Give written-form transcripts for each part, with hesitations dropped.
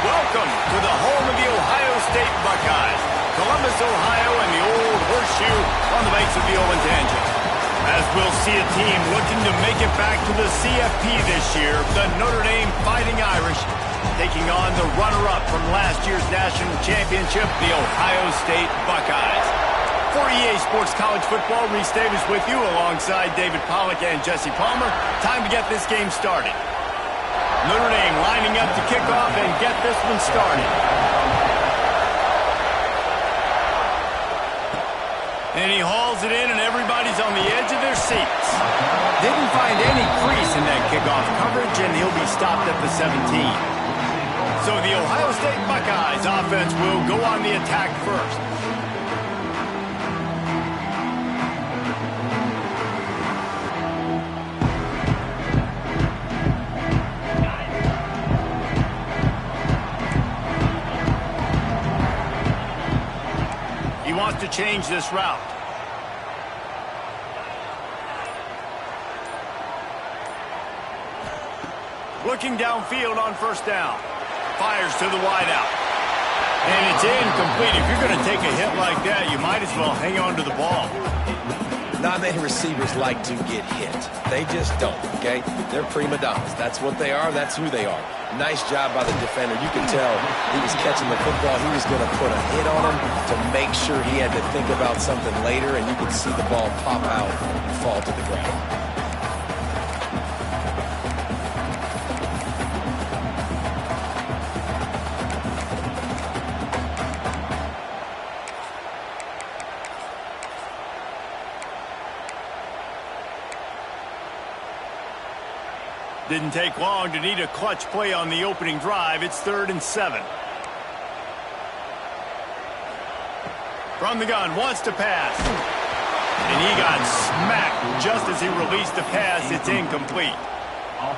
Welcome to the home of the Ohio State Buckeyes, Columbus, Ohio, and the old horseshoe on the banks of the Tangent. As we'll see a team looking to make it back to the CFP this year, the Notre Dame Fighting Irish, taking on the runner-up from last year's national championship, the Ohio State Buckeyes. For EA Sports College Football, Reese Davis with you alongside David Pollack and Jesse Palmer. Time to get this game started. Notre Dame lining up to kick off and get this one started. And he hauls it in, and everybody's on the edge of their seats. Didn't find any crease in that kickoff coverage, and he'll be stopped at the 17. So the Ohio State Buckeyes offense will go on the attack first. He wants to change this route. Looking downfield on first down. Fires to the wideout. And it's incomplete. If you're going to take a hit like that, you might as well hang on to the ball. Not many receivers like to get hit. They just don't, okay? They're prima donnas. That's what they are. That's who they are. Nice job by the defender. You can tell he was catching the football. He was going to put a hit on him to make sure he had to think about something later, and you could see the ball pop out and fall to the ground. Didn't take long to need a clutch play on the opening drive. It's 3rd and 7. From the gun, wants to pass. And he got smacked just as he released the pass. It's incomplete.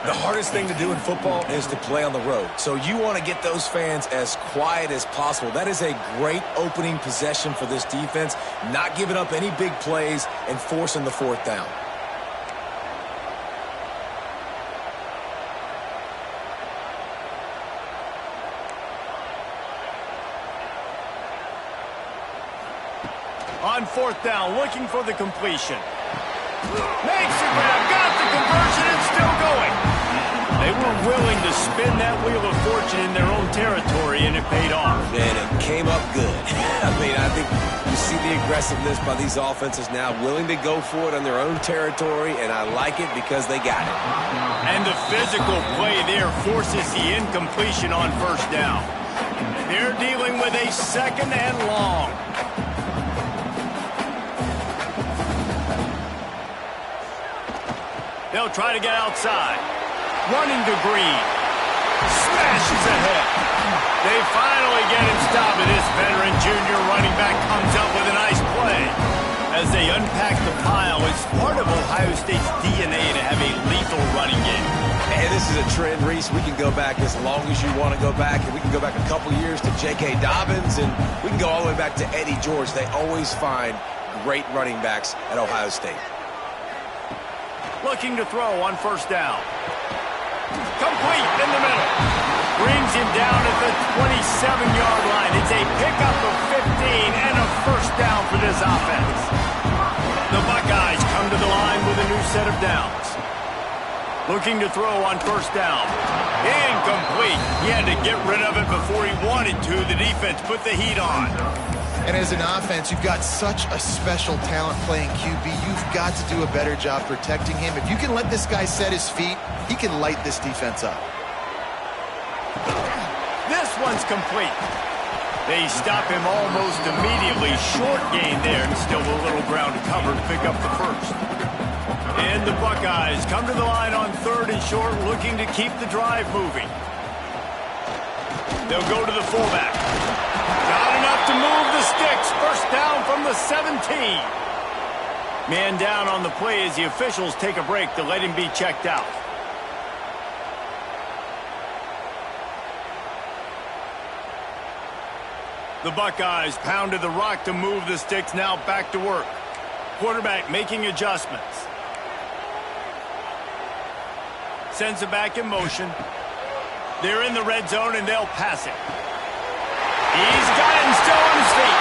The hardest thing to do in football is to play on the road. So you want to get those fans as quiet as possible. That is a great opening possession for this defense. Not giving up any big plays and forcing the 4th down. On 4th down, looking for the completion. Makes the grab, got the conversion, it's still going. They were willing to spin that wheel of fortune in their own territory, and it paid off. And it came up good. I mean, I think you see the aggressiveness by these offenses now, willing to go for it on their own territory, and I like it because they got it. And the physical play there forces the incompletion on 1st down. They're dealing with a 2nd and long. They'll try to get outside. Running to Green. Smashes ahead. They finally get him stopped, and this veteran junior running back comes up with a nice play. As they unpack the pile, it's part of Ohio State's DNA to have a lethal running game. And this is a trend, Reese. We can go back as long as you want to go back, and we can go back a couple years to J.K. Dobbins, and we can go all the way back to Eddie George. They always find great running backs at Ohio State. Looking to throw on 1st down. Complete in the middle. Brings him down at the 27-yard line. It's a pickup of 15 and a 1st down for this offense. The Buckeyes come to the line with a new set of downs. Looking to throw on 1st down. Incomplete. He had to get rid of it before he wanted to. The defense put the heat on. And as an offense, you've got such a special talent playing QB. You've got to do a better job protecting him. If you can let this guy set his feet, he can light this defense up. This one's complete. They stop him almost immediately. Short gain there, and still a little ground to cover to pick up the 1st. And the Buckeyes come to the line on 3rd and short, looking to keep the drive moving. They'll go to the fullback. Got enough to move the sticks. 1st down from the 17. Man down on the play as the officials take a break to let him be checked out. The Buckeyes pounded the rock to move the sticks, now back to work. Quarterback making adjustments. Sends it back in motion. They're in the red zone, and they'll pass it. He's got it and still on his feet.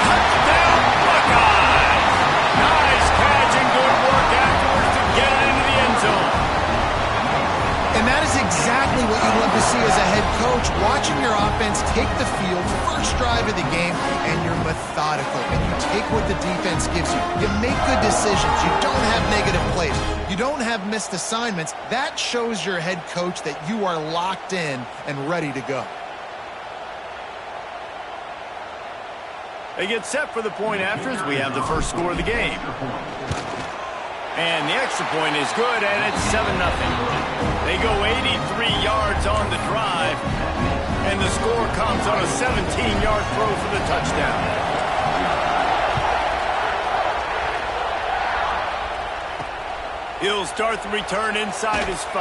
Touchdown, Buckeyes! Nice catch and good work afterwards to get it into the end zone. And that is exactly what you love to see as a head coach, watching your offense take the field, first drive of the game, and you're methodical, and you take what the defense gives you. You make good decisions. You don't have negative plays. You don't have missed assignments. That shows your head coach that you are locked in and ready to go. They get set for the point after as we have the first score of the game. And the extra point is good, and it's 7-0. They go 83 yards on the drive, and the score comes on a 17-yard throw for the touchdown. He'll start the return inside his 5.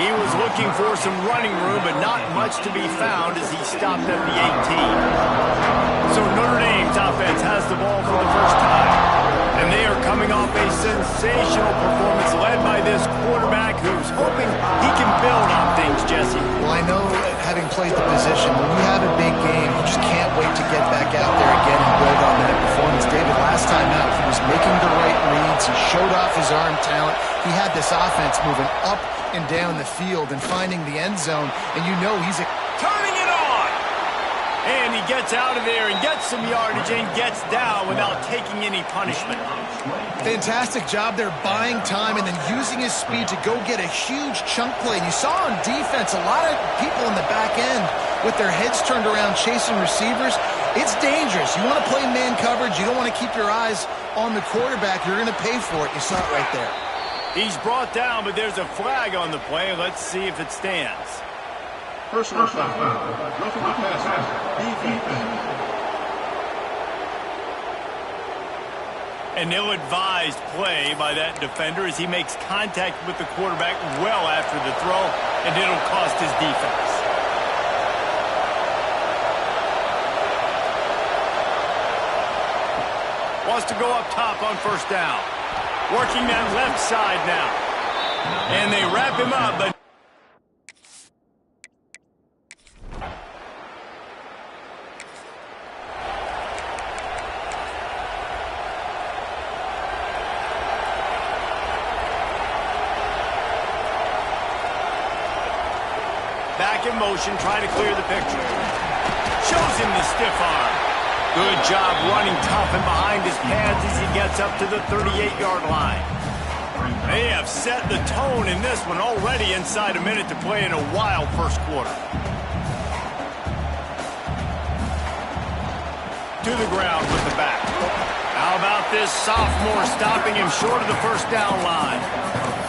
He was looking for some running room, but not much to be found as he stopped at the 18. So Notre Dame's offense has the ball for the first time. And they are coming off a sensational performance led by this quarterback who's hoping he can build on things, Jesse. Well, I know, having played the position, when you have a big game, you just can't wait to get back out there again and build on that performance. David, last time out, he was making the right reads. He showed off his arm talent. He had this offense moving up and down the field and finding the end zone. And you know he's turning it on. And he gets out of there and gets some yardage and gets down without taking any punishment. Fantastic job there buying time and then using his speed to go get a huge chunk play. And you saw on defense a lot of people in the back end with their heads turned around chasing receivers. It's dangerous. You want to play man coverage. You don't want to keep your eyes on the quarterback. You're going to pay for it. You saw it right there. He's brought down, but there's a flag on the play. Let's see if it stands. Personal foul. Roughing the passer. Defense. An ill-advised play by that defender as he makes contact with the quarterback well after the throw, and it'll cost his defense. Wants to go up top on first down. Working that left side now. And they wrap him up, but back in motion, trying to clear the picture. Shows him the stiff arm. Good job running tough and behind his pads as he gets up to the 38-yard line. They have set the tone in this one already inside a minute to play in a wild first quarter. To the ground with the back. How about this sophomore stopping him short of the first down line?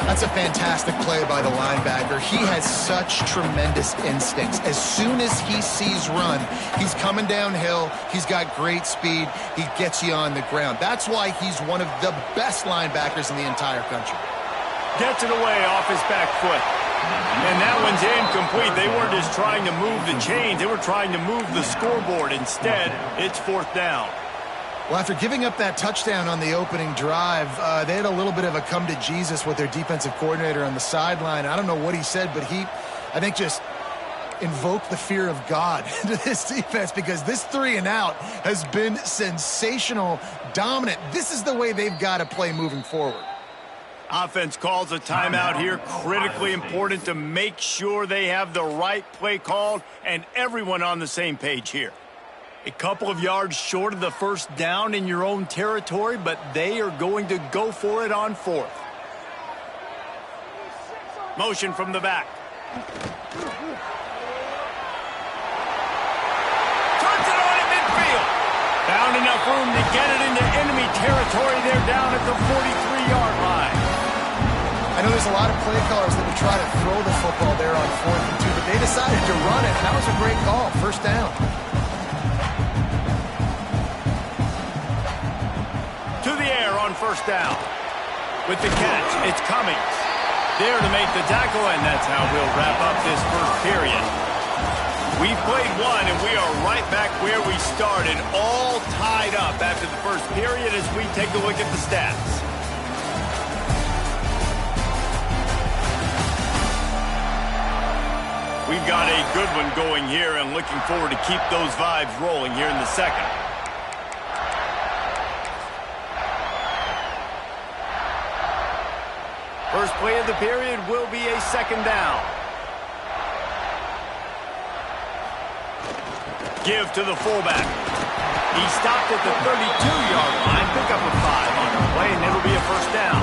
That's a fantastic play by the linebacker. He has such tremendous instincts. As soon as he sees run, he's coming downhill. He's got great speed. He gets you on the ground. That's why he's one of the best linebackers in the entire country. Gets it away off his back foot. And that one's incomplete. They weren't just trying to move the chains. They were trying to move the scoreboard. Instead, it's fourth down. Well, after giving up that touchdown on the opening drive, they had a little bit of a come to Jesus with their defensive coordinator on the sideline. I don't know what he said, but he, I think, just invoked the fear of God into this defense because this 3-and-out has been sensational, dominant. This is the way they've got to play moving forward. Offense calls a timeout here. Critically important to make sure they have the right play called and everyone on the same page here. A couple of yards short of the first down in your own territory, but they are going to go for it on fourth. Motion from the back. Turns it on at midfield. Found enough room to get it into enemy territory. They're down at the 43-yard line. I know there's a lot of play callers that would try to throw the football there on 4th and 2, but they decided to run it. That was a great call. First down. To the air on first down. With the catch, it's Cummings. There to make the tackle, and that's how we'll wrap up this first period. We've played one, and we are right back where we started, all tied up after the first period as we take a look at the stats. We've got a good one going here and looking forward to keep those vibes rolling here in the second. First play of the period will be a second down. Give to the fullback. He stopped at the 32-yard line. Pick up a 5 on the play, and it'll be a first down.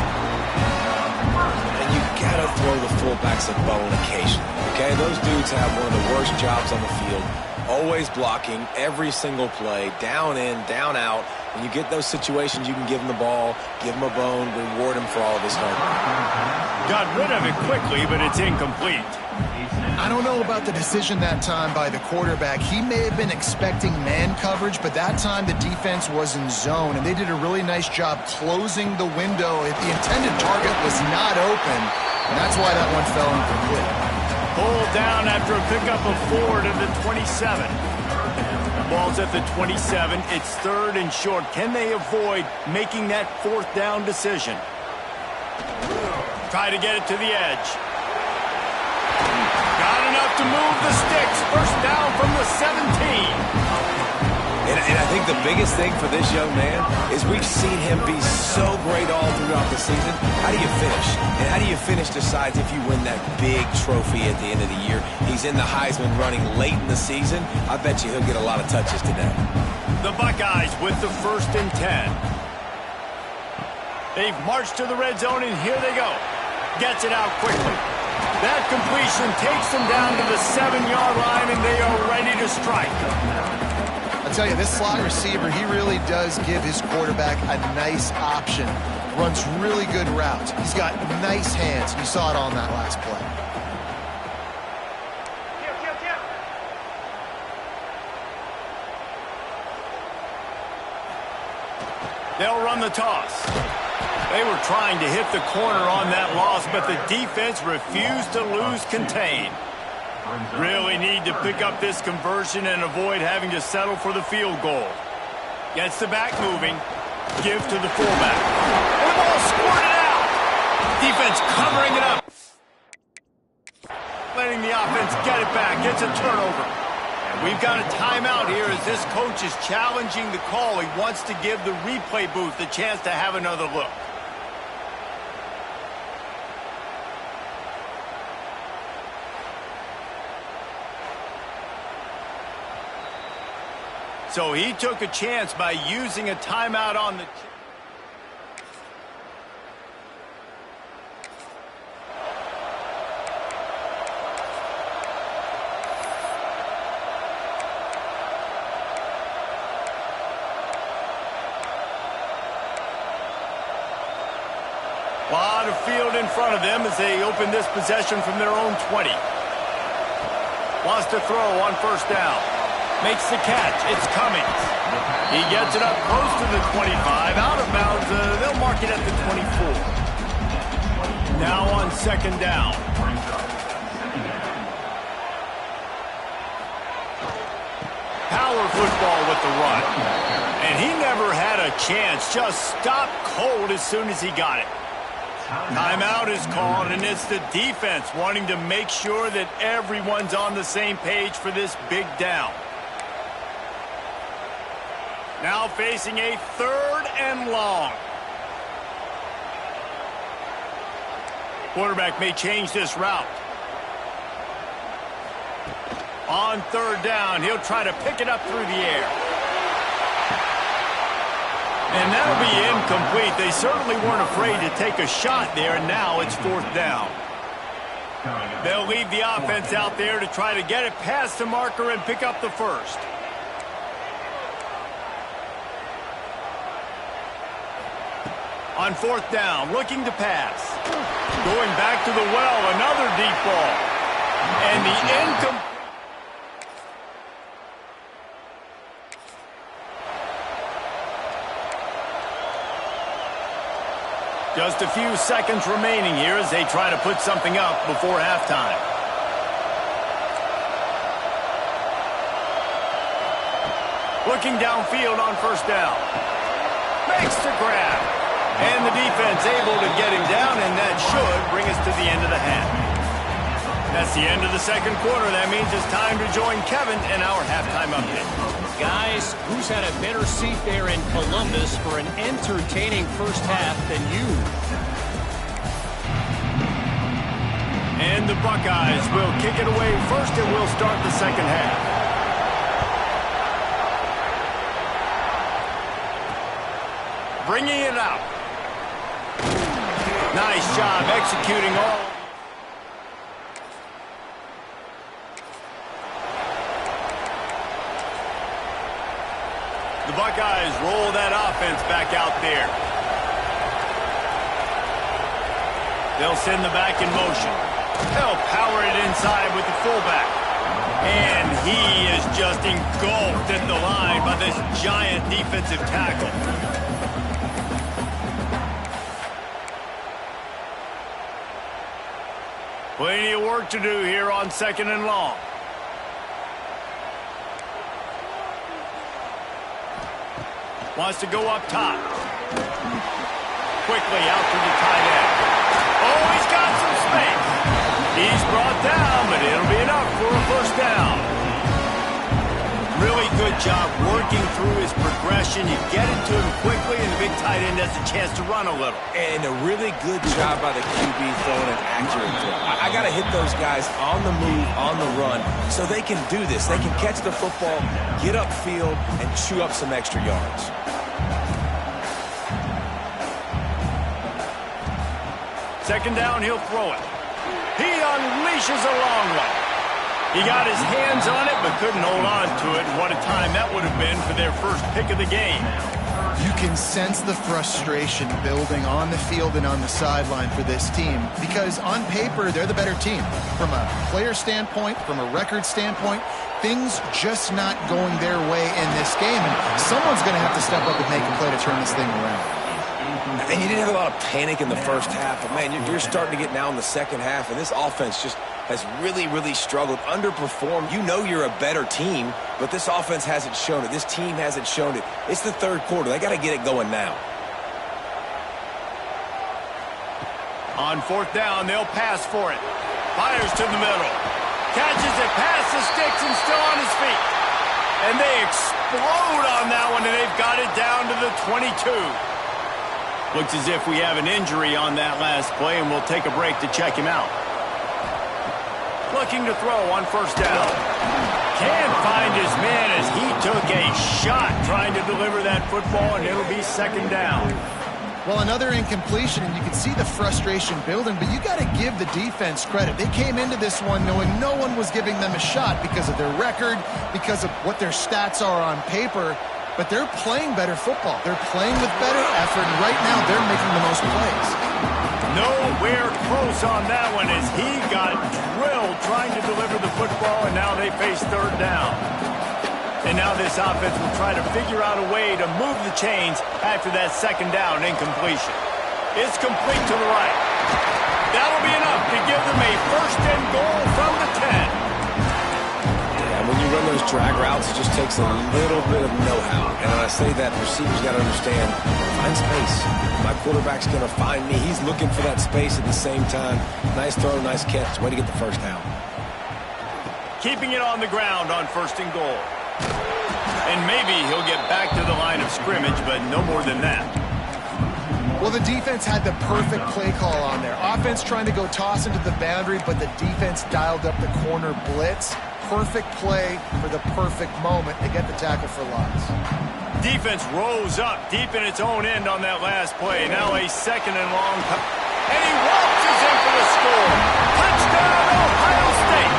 And you gotta throw the fullbacks a bone occasionally, okay? Those dudes have one of the worst jobs on the field. Always blocking every single play, down in, down out. When you get those situations, you can give them the ball, give them a bone, reward him for all of his hard work. Got rid of it quickly, but it's incomplete. I don't know about the decision that time by the quarterback. He may have been expecting man coverage, but that time the defense was in zone, and they did a really nice job closing the window. The intended target was not open, and that's why that one fell incomplete. Pulled down after a pickup of 4 to the 27. Ball's at the 27. It's third and short. Can they avoid making that fourth down decision? Try to get it to the edge. Got enough to move the sticks. First down from the 17. And I think the biggest thing for this young man is we've seen him be so great all throughout the season. How do you finish? And how do you finish decides if you win that big trophy at the end of the year. He's in the Heisman running late in the season. I bet you he'll get a lot of touches today. The Buckeyes with the 1st and 10. They've marched to the red zone, and here they go. Gets it out quickly. That completion takes them down to the 7-yard line, and they are ready to strike. I'll tell you, this slot receiver, he really does give his quarterback a nice option. Runs really good routes. He's got nice hands. You saw it on that last play. They'll run the toss. They were trying to hit the corner on that loss, but the defense refused to lose contain. Really need to pick up this conversion and avoid having to settle for the field goal. Gets the back moving. Give to the fullback. And the ball squirted out. Defense covering it up. Letting the offense get it back. Gets a turnover. And we've got a timeout here as this coach is challenging the call. He wants to give the replay booth the chance to have another look. So he took a chance by using a timeout on the... Lot of field in front of them as they open this possession from their own 20. Wants to throw on first down. Makes the catch. It's Cummings. He gets it up close to the 25. Out of bounds. They'll mark it at the 24. Now on second down. Power football with the run. And he never had a chance. Just stopped cold as soon as he got it. Timeout is called, and it's the defense wanting to make sure that everyone's on the same page for this big down. Now facing a 3rd and long. Quarterback may change this route. On 3rd down, he'll try to pick it up through the air. And that'll be incomplete. They certainly weren't afraid to take a shot there, and now it's 4th down. They'll leave the offense out there to try to get it past the marker and pick up the first. On 4th down, looking to pass. Going back to the well, another deep ball. And the incomplete. Just a few seconds remaining here as they try to put something up before halftime. Looking downfield on first down. Makes the grab. And the defense able to get him down, and that should bring us to the end of the half. That's the end of the second quarter. That means it's time to join Kevin in our halftime update. Guys, who's had a better seat there in Columbus for an entertaining first half than you? And the Buckeyes will kick it away first, and we'll start the second half. Bringing it out. Nice job executing all. The Buckeyes roll that offense back out there. They'll send the back in motion. They'll power it inside with the fullback. And he is just engulfed at the line by this giant defensive tackle. Plenty of work to do here on 2nd and long. Wants to go up top. Quickly out to the tight end. Oh, he's got some space. He's brought down, but it'll be enough for a first down. Really good job working through his progression. You get it to him quickly, and the big tight end has a chance to run a little. And a really good job by the QB throwing an accurate throw. I got to hit those guys on the move, on the run, so they can do this. They can catch the football, get upfield, and chew up some extra yards. Second down, he'll throw it. He unleashes a long one. He got his hands on it, but couldn't hold on to it. What a time that would have been for their first pick of the game. You can sense the frustration building on the field and on the sideline for this team because on paper, they're the better team. From a player standpoint, from a record standpoint, things just not going their way in this game. And someone's going to have to step up and make a play to turn this thing around. And you didn't have a lot of panic in the first half, but, man, you're starting to get now in the second half, and this offense just has really, really struggled, underperformed. You know you're a better team, but this offense hasn't shown it. This team hasn't shown it. It's the third quarter. They got to get it going now. On 4th down, they'll pass for it. Fires to the middle. Catches it past the sticks and still on his feet. And they explode on that one, and they've got it down to the 22. Looks as if we have an injury on that last play, and we'll take a break to check him out. Looking to throw on 1st down. Can't find his man as he took a shot trying to deliver that football, and it'll be 2nd down. Well, another incompletion, and you can see the frustration building, but you got to give the defense credit. They came into this one knowing no one was giving them a shot because of their record, because of what their stats are on paper. But they're playing better football. They're playing with better effort, and right now they're making the most plays. Nowhere close on that one as he got drilled trying to deliver the football, and now they face 3rd down. And now this offense will try to figure out a way to move the chains after that 2nd down incompletion. It's complete to the right. That'll be enough to give them a 1st and goal from the 10. When you run those drag routes, it just takes a little bit of know-how. And when I say that, the receivers got to understand, find space. My quarterback's going to find me. He's looking for that space at the same time. Nice throw, nice catch. Way to get the 1st down. Keeping it on the ground on 1st and goal. And maybe he'll get back to the line of scrimmage, but no more than that. Well, the defense had the perfect play call on there. Offense trying to go toss into the boundary, but the defense dialed up the corner blitz. Perfect play for the perfect moment to get the tackle for loss. Defense rose up deep in its own end on that last play. Now a 2nd and long. And he waltzes in for the score. Touchdown, Ohio State.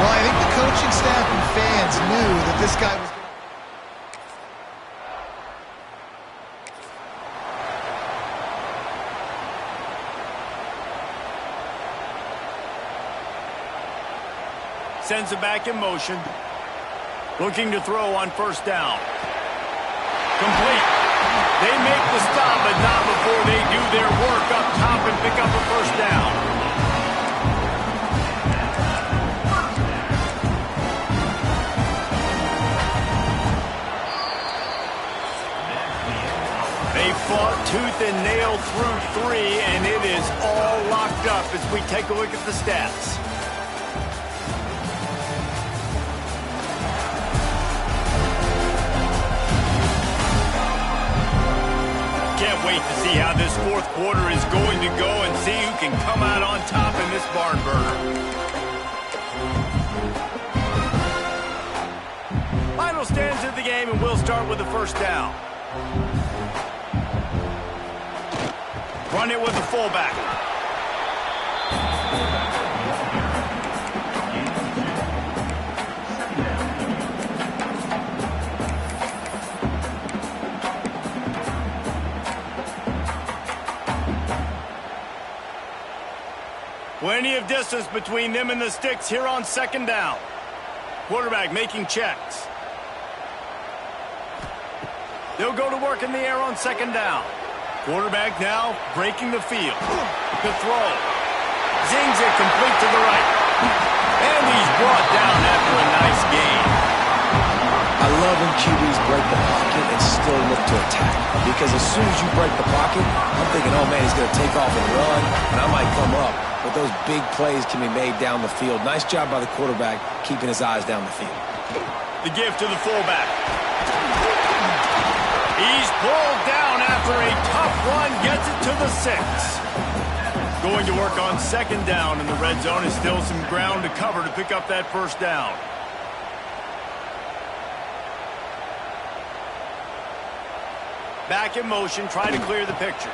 Well, I think the coaching staff and fans knew that this guy was going to... Sends it back in motion. Looking to throw on 1st down. Complete. They make the stop, but not before they do their work up top and pick up a 1st down. They fought tooth and nail battled through 3, and it is all locked up as we take a look at the stats. Can't wait to see how this fourth quarter is going to go and see who can come out on top in this barn burner. Final stands of the game, and we'll start with the first down. Run it with the fullback. Plenty of distance between them and the sticks here on second down. Quarterback making checks. They'll go to work in the air on second down. Quarterback now breaking the field. The throw. Zings it complete to the right. And he's brought down after a nice gain. I love when QBs break the pocket and still look to attack. Because as soon as you break the pocket, I'm thinking, oh man, he's going to take off and run, and I might come up. But those big plays can be made down the field. Nice job by the quarterback keeping his eyes down the field. The give to the fullback. He's pulled down after a tough run, gets it to the 6. Going to work on second down, and the red zone is still some ground to cover to pick up that first down. Back in motion, trying to clear the picture.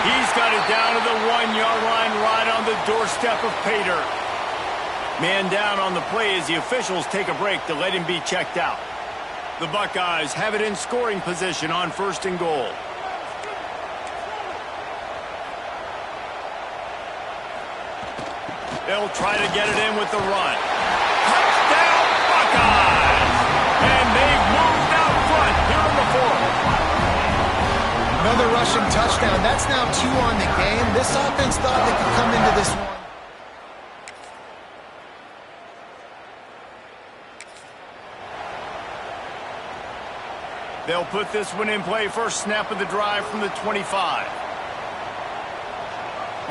He's got it down to the 1-yard line, right on the doorstep of Pater. Man down on the play as the officials take a break to let him be checked out. The Buckeyes have it in scoring position on first and goal. They'll try to get it in with the run. Touchdown, Buckeyes! And they've moved out front here in the fourth. Another rushing touchdown. That's now 2 on the game. This offense thought they could come into this one. They'll put this one in play. First snap of the drive from the 25.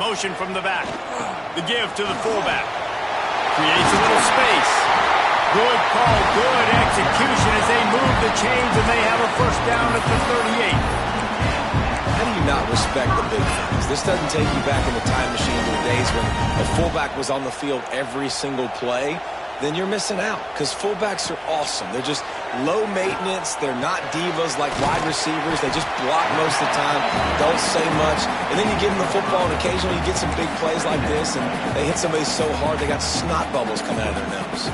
Motion from the back. The give to the fullback. Creates a little space. Good call, good execution as they move the chains, and they have a first down at the 38. How do you not respect the big things? This doesn't take you back in the time machine to the days when a fullback was on the field every single play. Then you're missing out because fullbacks are awesome. They're just low maintenance. They're not divas like wide receivers. They just block most of the time, don't say much. And then you give them the football, and occasionally you get some big plays like this, and they hit somebody so hard they got snot bubbles coming out of their nose.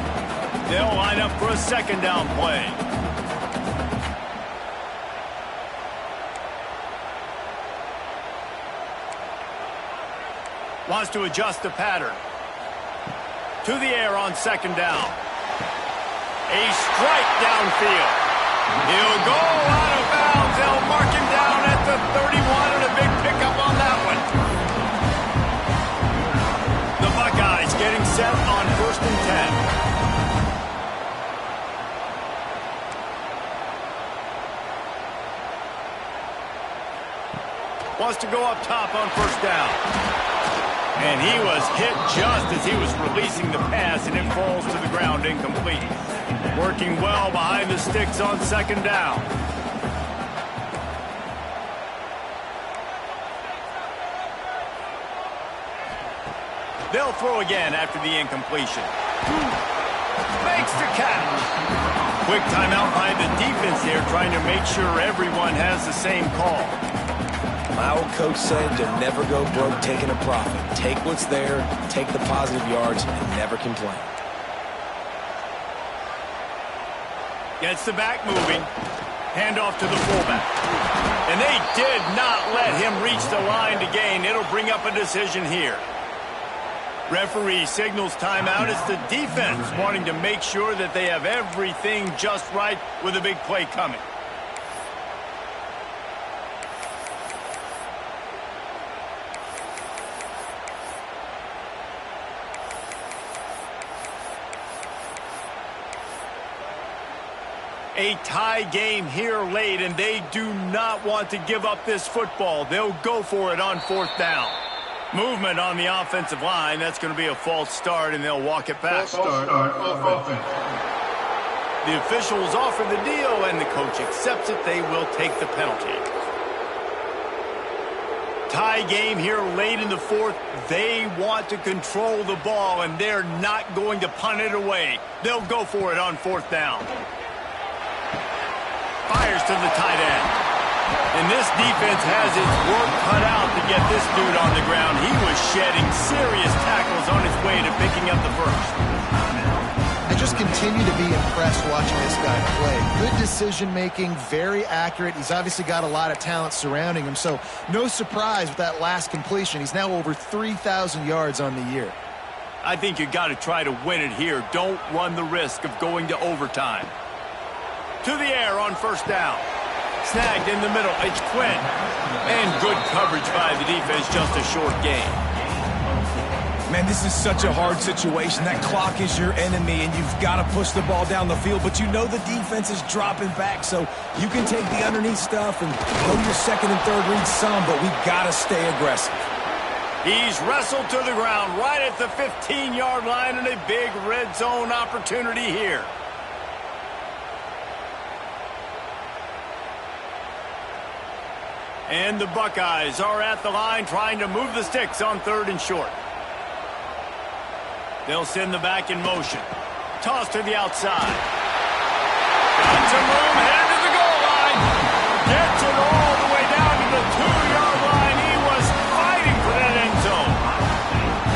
They'll line up for a second down play. Wants to adjust the pattern. To the air on second down. A strike downfield. He'll go out of bounds. They'll mark him down at the 31, and a big pickup on that one. The Buckeyes getting set on first and 10. Wants to go up top on first down. And he was hit just as he was releasing the pass, and it falls to the ground incomplete. Working well behind the sticks on second down. They'll throw again after the incompletion. Makes the catch. Quick timeout by the defense here, trying to make sure everyone has the same call. My old coach said to never go broke taking a profit. Take what's there, take the positive yards, and never complain. Gets the back moving. Handoff to the fullback. And they did not let him reach the line to gain. It'll bring up a decision here. Referee signals timeout. It's the defense wanting to make sure that they have everything just right with a big play coming. A tie game here late, and they do not want to give up this football. They'll go for it on 4th down. Movement on the offensive line. That's going to be a false start, and they'll walk it back. False start on offense. The officials offer the deal, and the coach accepts it. They will take the penalty. Tie game here late in the 4th. They want to control the ball, and they're not going to punt it away. They'll go for it on 4th down. Fires to the tight end. And this defense has its work cut out to get this dude on the ground. He was shedding serious tackles on his way to picking up the first. I just continue to be impressed watching this guy play. Good decision-making, very accurate. He's obviously got a lot of talent surrounding him, so no surprise with that last completion. He's now over 3,000 yards on the year. I think you got to try to win it here. Don't run the risk of going to overtime. To the air on 1st down. Snagged in the middle. It's Quinn. And good coverage by the defense. Just a short gain. Man, this is such a hard situation. That clock is your enemy, and you've got to push the ball down the field. But you know the defense is dropping back, so you can take the underneath stuff and go your 2nd and 3rd read some, but we got to stay aggressive. He's wrestled to the ground right at the 15-yard line, and a big red zone opportunity here. And the Buckeyes are at the line trying to move the sticks on 3rd and short. They'll send the back in motion. Toss to the outside. Got some room, headed to the goal line. Gets it all the way down to the 2-yard line. He was fighting for that end zone.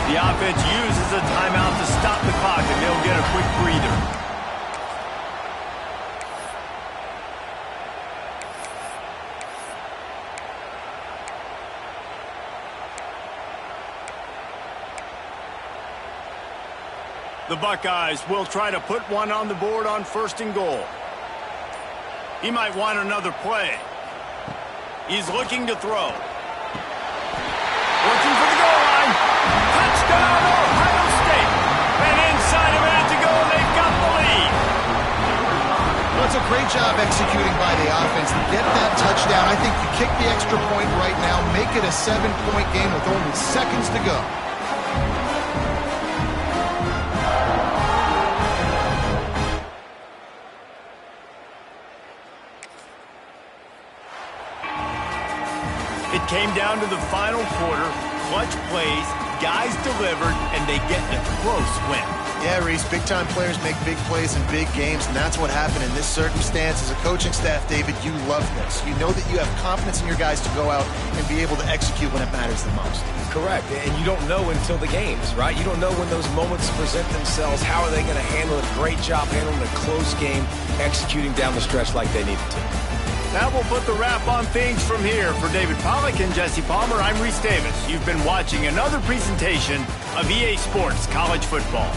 The offense uses a timeout to stop the clock, and they'll get a quick breather. The Buckeyes will try to put one on the board on 1st and goal. He might want another play. He's looking to throw. Working for the goal line. Touchdown, Ohio State. And inside a minute to go, they've got the lead. Well, it's a great job executing by the offense to get that touchdown. I think you kick the extra point right now, make it a 7-point game with only seconds to go. It came down to the final quarter. Clutch plays, guys delivered, and they get a close win. Yeah, Reese, big-time players make big plays in big games, and that's what happened in this circumstance. As a coaching staff, David, you love this. You know that you have confidence in your guys to go out and be able to execute when it matters the most. Correct, and you don't know until the games, right? You don't know when those moments present themselves. How are they going to handle it? Great job handling a close game, executing down the stretch like they needed to. That will put the wrap on things from here. For David Pollack and Jesse Palmer, I'm Reese Davis. You've been watching another presentation of EA Sports College Football.